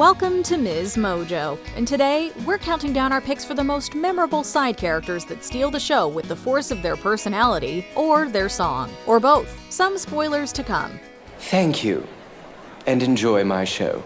Welcome to MsMojo, and today we're counting down our picks for the most memorable side characters that steal the show with the force of their personality or their song, or both. Some spoilers to come. Thank you, and enjoy my show.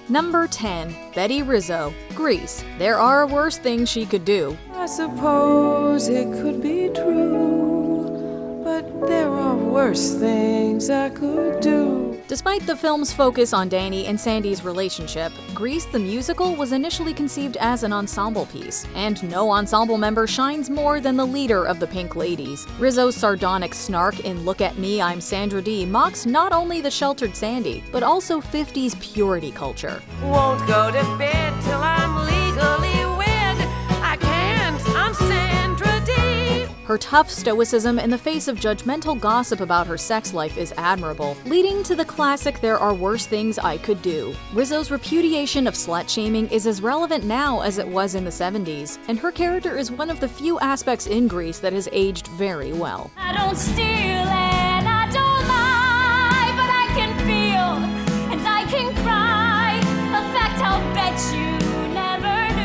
Number 10. Betty Rizzo, Grease. There are worse things she could do. I suppose it could be true, but there are worse things I could do. Despite the film's focus on Danny and Sandy's relationship, Grease the musical was initially conceived as an ensemble piece, and no ensemble member shines more than the leader of the Pink Ladies. Rizzo's sardonic snark in Look at Me, I'm Sandra Dee mocks not only the sheltered Sandy, but also 50s purity culture. Won't go to bed till I'm legally wed. I can't, I'm Sandra Dee. Her tough stoicism in the face of judgmental gossip about her sex life is admirable, leading to the classic There Are Worse Things I Could Do. Rizzo's repudiation of slut-shaming is as relevant now as it was in the 70s, and her character is one of the few aspects in Grease that has aged very well. I don't steal and I don't lie, but I can feel and I can cry, a fact I'll bet you never knew.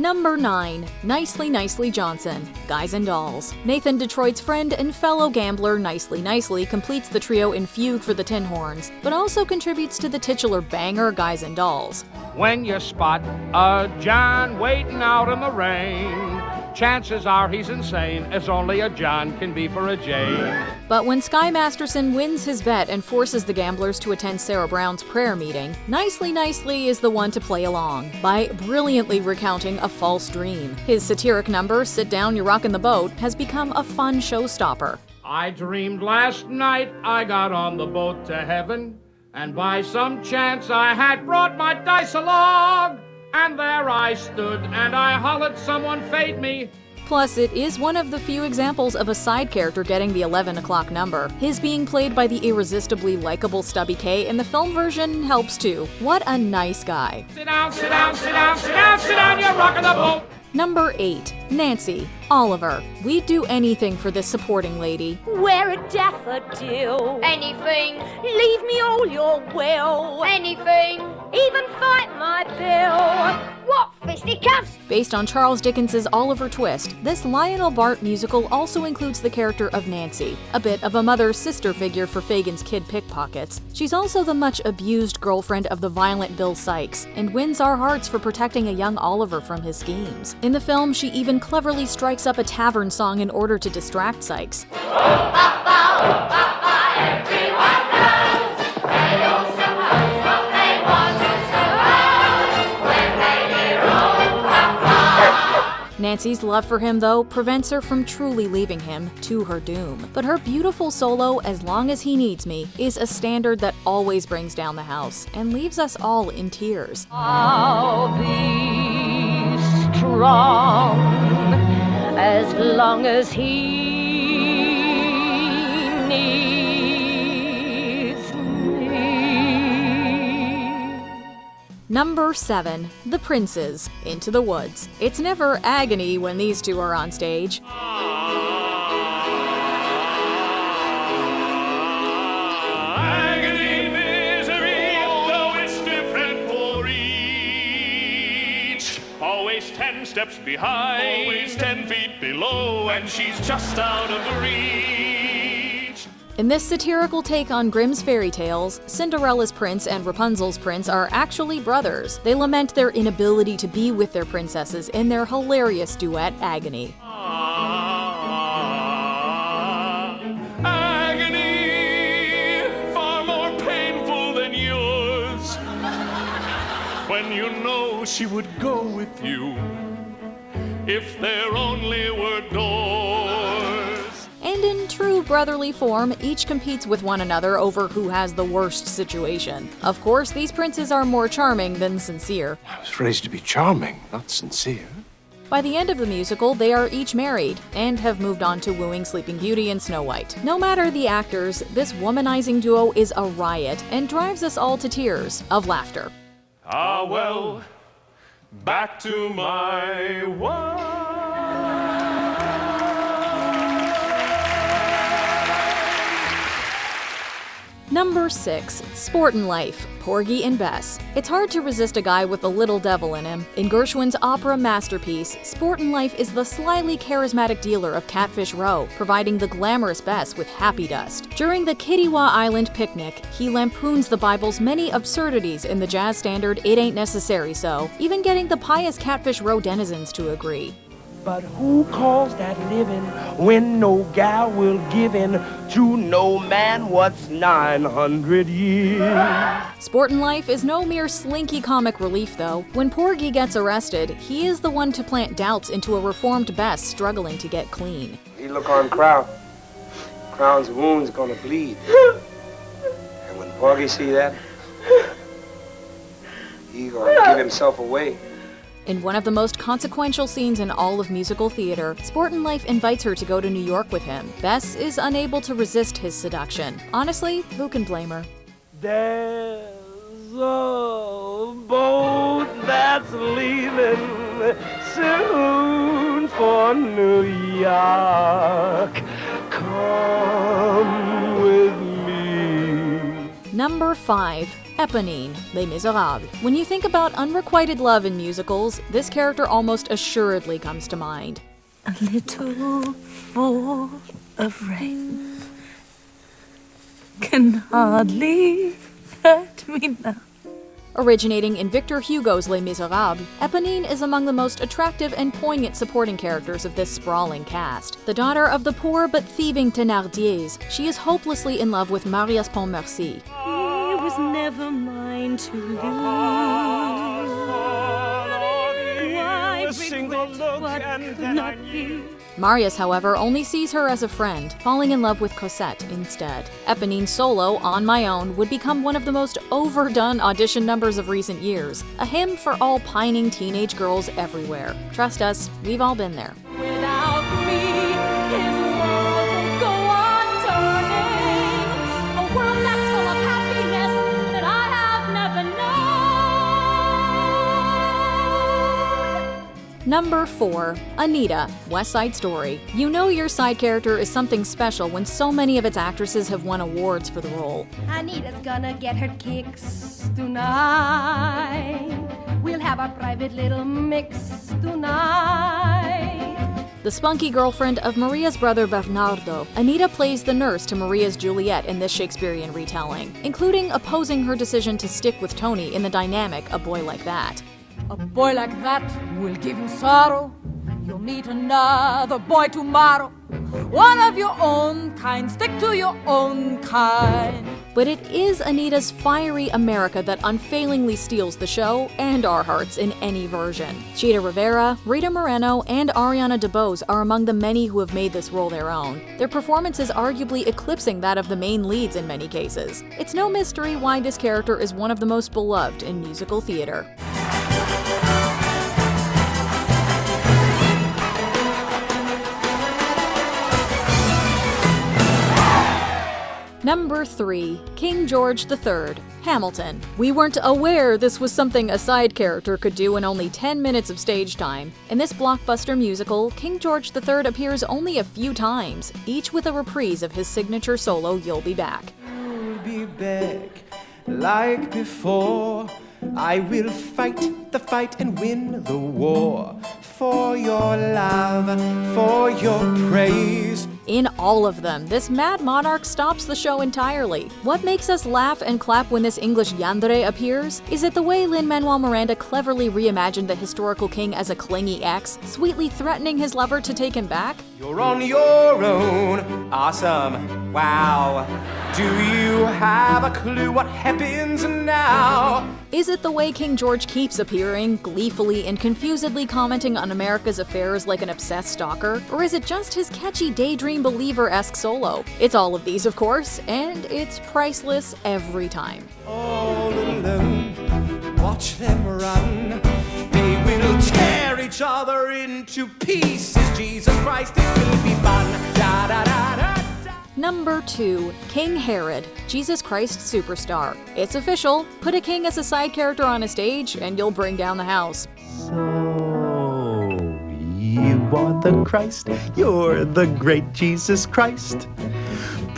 Number 9. Nicely Nicely Johnson, Guys and Dolls. Nathan Detroit's friend and fellow gambler Nicely Nicely completes the trio in Fugue for the Tin Horns, but also contributes to the titular banger Guys and Dolls. When you spot a John waiting out in the rain, chances are he's insane, as only a John can be for a Jane. But when Sky Masterson wins his bet and forces the gamblers to attend Sarah Brown's prayer meeting, Nicely Nicely is the one to play along, by brilliantly recounting a false dream. His satiric number, Sit Down, You're Rockin' the Boat, has become a fun showstopper. I dreamed last night I got on the boat to heaven, and by some chance I had brought my dice along, and there I stood and I hollered, someone fade me. Plus, it is one of the few examples of a side character getting the 11 o'clock number. His being played by the irresistibly likable Stubby K in the film version helps too. What a nice guy. Sit down, sit down, sit down, sit down, sit down, you're rocking the boat. Number 8. Nancy, Oliver. We'd do anything for this supporting lady. Wear a daffodil. Anything, Leave me all your will. anything. Even fight my bill. What, fisticuffs? Based on Charles Dickens's Oliver Twist, this Lionel Bart musical also includes the character of Nancy, a bit of a mother-sister figure for Fagin's kid pickpockets. She's also the much-abused girlfriend of the violent Bill Sikes, and wins our hearts for protecting a young Oliver from his schemes. In the film, she even cleverly strikes up a tavern song in order to distract Sikes. Nancy's love for him, though, prevents her from truly leaving him to her doom. But her beautiful solo, As Long as He Needs Me, is a standard that always brings down the house and leaves us all in tears. I'll be strong as long as he needs me. Number 7. The Princes, Into the Woods. It's never agony when these two are on stage. Agony, misery, though it's different for each. Always 10 steps behind, always 10 feet below, and she's just out of reach. In this satirical take on Grimm's fairy tales, Cinderella's prince and Rapunzel's prince are actually brothers. They lament their inability to be with their princesses in their hilarious duet, Agony. Agony, far more painful than yours. When you know she would go with you if there only were doors. And in true brotherly form, each competes with one another over who has the worst situation. Of course, these princes are more charming than sincere. I was raised to be charming, not sincere. By the end of the musical, they are each married, and have moved on to wooing Sleeping Beauty and Snow White. No matter the actors, this womanizing duo is a riot, and drives us all to tears of laughter. Ah, well, back to my wife. Number 6. Sportin' Life, Porgy and Bess. It's hard to resist a guy with a little devil in him. In Gershwin's opera masterpiece, Sportin' Life is the slyly charismatic dealer of Catfish Row, providing the glamorous Bess with happy dust. During the Kittiwah Island picnic, he lampoons the Bible's many absurdities in the jazz standard It Ain't Necessary So, even getting the pious Catfish Row denizens to agree. But who calls that living when no gal will give in to no man what's 900 years? Sportin' Life is no mere slinky comic relief, though. When Porgy gets arrested, he is the one to plant doubts into a reformed Bess struggling to get clean. He look on Crown. Crown's wound's gonna bleed. And when Porgy see that, he gonna give himself away. In one of the most consequential scenes in all of musical theater, Sportin' Life invites her to go to New York with him. Bess is unable to resist his seduction. Honestly, who can blame her? There's a boat that's leaving soon for New York. Come with me. Number 5. Eponine, Les Misérables. When you think about unrequited love in musicals, this character almost assuredly comes to mind. A little fall of rain can hardly hurt me now. Originating in Victor Hugo's Les Misérables, Eponine is among the most attractive and poignant supporting characters of this sprawling cast. The daughter of the poor but thieving Thénardiers, she is hopelessly in love with Marius Pontmercy. He was never mine to lose. Why regret what could not be? Marius, however, only sees her as a friend, falling in love with Cosette instead. Eponine's solo, On My Own, would become one of the most overdone audition numbers of recent years, a hymn for all pining teenage girls everywhere. Trust us, we've all been there. Without me, his world will go on turning. A world that's full of happiness that I have never known. Number 4. Anita, Westside Story. You know your side character is something special when so many of its actresses have won awards for the role. Anita's gonna get her kicks tonight. We'll have our private little mix tonight. The spunky girlfriend of Maria's brother Bernardo, Anita plays the nurse to Maria's Juliet in this Shakespearean retelling, including opposing her decision to stick with Tony in the dynamic A Boy Like That. A boy like that will give you sorrow. You'll meet another boy tomorrow. One of your own kind, stick to your own kind. But it is Anita's fiery America that unfailingly steals the show and our hearts in any version. Chita Rivera, Rita Moreno, and Ariana DeBose are among the many who have made this role their own, their performances arguably eclipsing that of the main leads in many cases. It's no mystery why this character is one of the most beloved in musical theater. Number 3. King George III, Hamilton. We weren't aware this was something a side character could do in only 10 minutes of stage time. In this blockbuster musical, King George III appears only a few times, each with a reprise of his signature solo You'll Be Back. You'll be back like before. I will fight the fight and win the war. For your love, for your praise. In all of them, this mad monarch stops the show entirely. What makes us laugh and clap when this English yandere appears? Is it the way Lin-Manuel Miranda cleverly reimagined the historical king as a clingy ex, sweetly threatening his lover to take him back? You're on your own. Awesome. Wow. Do you have a clue what happens now? Is it the way King George keeps appearing, gleefully and confusedly commenting on America's affairs like an obsessed stalker? Or is it just his catchy daydream believer-esque solo? It's all of these, of course, and it's priceless every time. All alone, watch them run. They will tear each other into pieces. Jesus Christ, it will be fun. Da da da da. Number 2. King Herod, Jesus Christ Superstar. It's official. Put a king as a side character on a stage and you'll bring down the house. So, you are the Christ, you're the great Jesus Christ.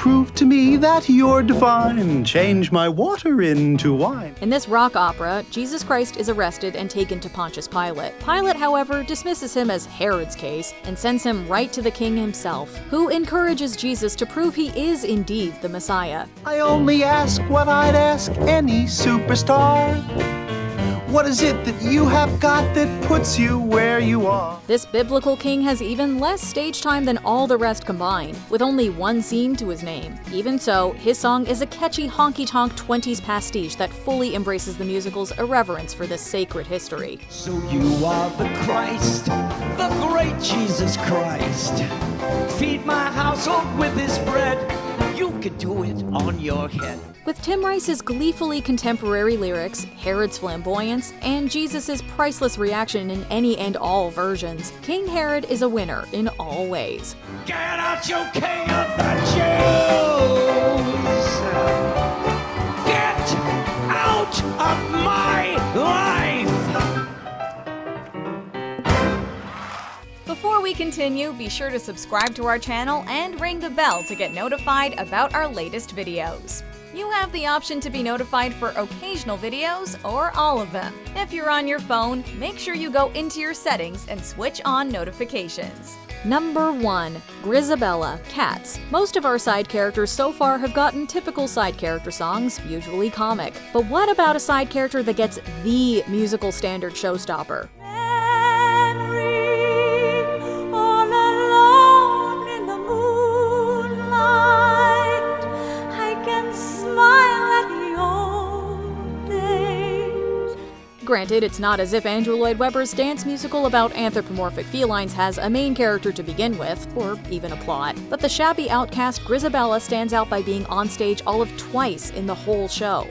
prove to me that you're divine. Change my water into wine. In this rock opera, Jesus Christ is arrested and taken to Pontius Pilate. Pilate, however, dismisses him as Herod's case and sends him right to the king himself, who encourages Jesus to prove he is indeed the Messiah. I only ask what I'd ask any superstar. What is it that you have got that puts you where you are? This biblical king has even less stage time than all the rest combined, with only one scene to his name. Even so, his song is a catchy honky-tonk 20s pastiche that fully embraces the musical's irreverence for this sacred history. So you are the Christ, the great Jesus Christ. Feed my household with his bread. You could do it on your head. With Tim Rice's gleefully contemporary lyrics, Herod's flamboyance, and Jesus' priceless reaction in any and all versions, King Herod is a winner in all ways. Get out, you king of the Jews! Get out of my life! Before we continue, be sure to subscribe to our channel and ring the bell to get notified about our latest videos. You have the option to be notified for occasional videos or all of them. If you're on your phone, make sure you go into your settings and switch on notifications. Number 1. Gabriella Cats. Most of our side characters so far have gotten typical side character songs, usually comic. But what about a side character that gets the musical standard showstopper? Granted, it's not as if Andrew Lloyd Webber's dance musical about anthropomorphic felines has a main character to begin with, or even a plot, but the shabby outcast Gabriella stands out by being on stage all of twice in the whole show.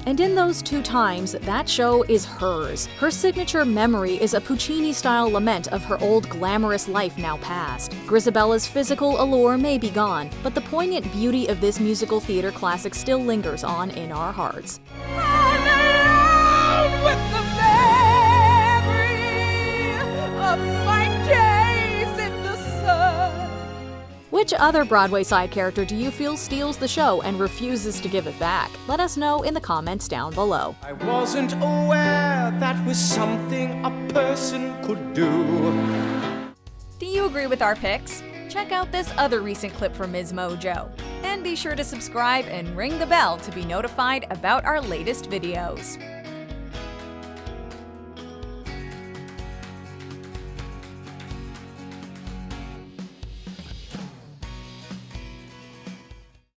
And in those 2 times, that show is hers. Her signature memory is a Puccini-style lament of her old glamorous life now past. Gabriella's physical allure may be gone, but the poignant beauty of this musical theater classic still lingers on in our hearts. I'm alone with the memory of my days in the sun. Which other Broadway side character do you feel steals the show and refuses to give it back? Let us know in the comments down below. I wasn't aware that was something a person could do. Do you agree with our picks? Check out this other recent clip from MsMojo. And be sure to subscribe and ring the bell to be notified about our latest videos.